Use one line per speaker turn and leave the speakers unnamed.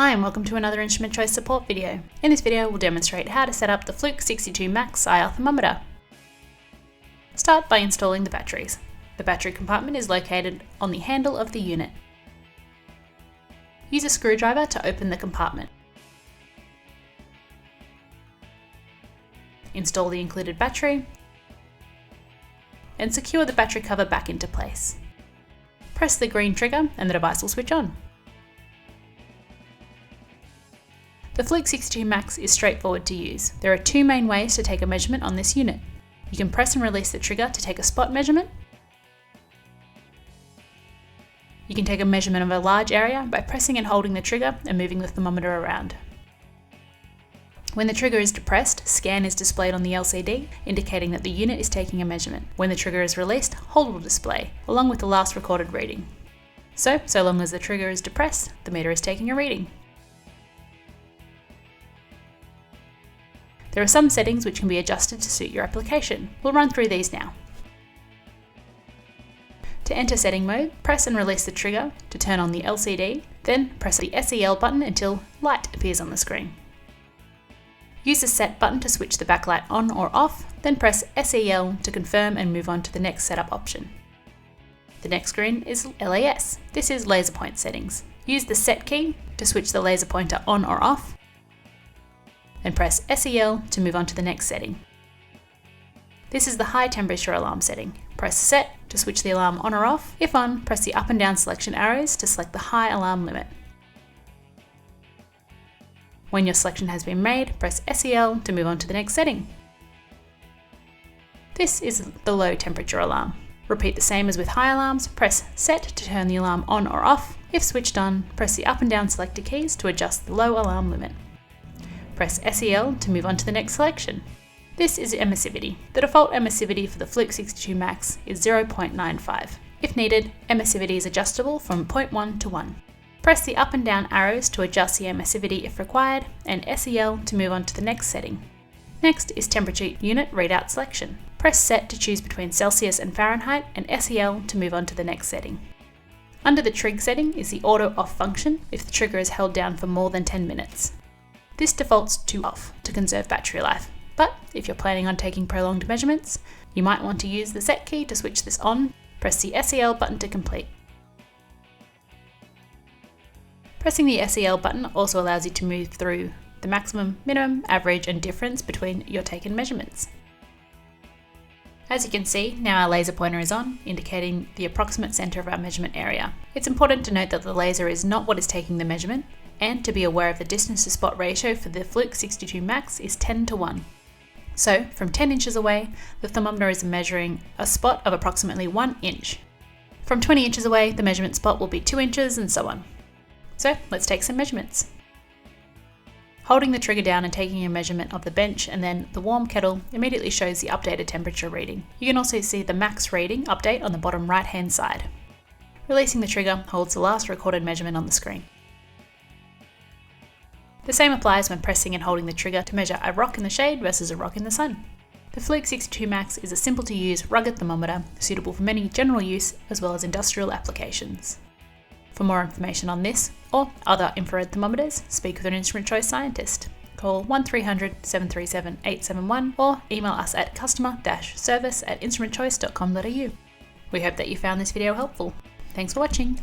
Hi and welcome to another Instrument Choice support video. In this video we'll demonstrate how to set up the Fluke-62-MAX IR Thermometer. Start by installing the batteries. The battery compartment is located on the handle of the unit. Use a screwdriver to open the compartment. Install the included battery and secure the battery cover back into place. Press the green trigger and the device will switch on. The Fluke-62-MAX is straightforward to use. There are two main ways to take a measurement on this unit. You can press and release the trigger to take a spot measurement. You can take a measurement of a large area by pressing and holding the trigger and moving the thermometer around. When the trigger is depressed, scan is displayed on the LCD, indicating that the unit is taking a measurement. When the trigger is released, hold will display, along with the last recorded reading. So long as the trigger is depressed, the meter is taking a reading. There are some settings which can be adjusted to suit your application. We'll run through these now. To enter setting mode, press and release the trigger to turn on the LCD, then press the SEL button until light appears on the screen. Use the Set button to switch the backlight on or off, then press SEL to confirm and move on to the next setup option. The next screen is LAS. This is laser point settings. Use the Set key to switch the laser pointer on or off, and press SEL to move on to the next setting. This is the high temperature alarm setting. Press Set to switch the alarm on or off. If on, press the up and down selection arrows to select the high alarm limit. When your selection has been made, press SEL to move on to the next setting. This is the low temperature alarm. Repeat the same as with high alarms. Press Set to turn the alarm on or off. If switched on, press the up and down selector keys to adjust the low alarm limit. Press SEL to move on to the next selection. This is Emissivity. The default emissivity for the Fluke-62-MAX is 0.95. If needed, emissivity is adjustable from 0.1 to 1. Press the up and down arrows to adjust the emissivity if required, and SEL to move on to the next setting. Next is temperature unit readout selection. Press Set to choose between Celsius and Fahrenheit, and SEL to move on to the next setting. Under the trig setting is the auto off function if the trigger is held down for more than 10 minutes. This defaults to off to conserve battery life, but if you're planning on taking prolonged measurements, you might want to use the Set key to switch this on. Press the SEL button to complete. Pressing the SEL button also allows you to move through the maximum, minimum, average and difference between your taken measurements. As you can see, now our laser pointer is on, indicating the approximate centre of our measurement area. It's important to note that the laser is not what is taking the measurement, and to be aware of the distance to spot ratio for the Fluke-62-MAX is 10 to 1. So, from 10 inches away, the thermometer is measuring a spot of approximately 1 inch. From 20 inches away, the measurement spot will be 2 inches and so on. So, let's take some measurements. Holding the trigger down and taking a measurement of the bench and then the warm kettle immediately shows the updated temperature reading. You can also see the max reading update on the bottom right hand side. Releasing the trigger holds the last recorded measurement on the screen. The same applies when pressing and holding the trigger to measure a rock in the shade versus a rock in the sun. The Fluke-62-MAX is a simple to use, rugged thermometer suitable for many general use as well as industrial applications. For more information on this or other infrared thermometers, speak with an Instrument Choice scientist. Call 1300 737 871 or email us at customer-service@instrumentchoice.com.au. We hope that you found this video helpful. Thanks for watching.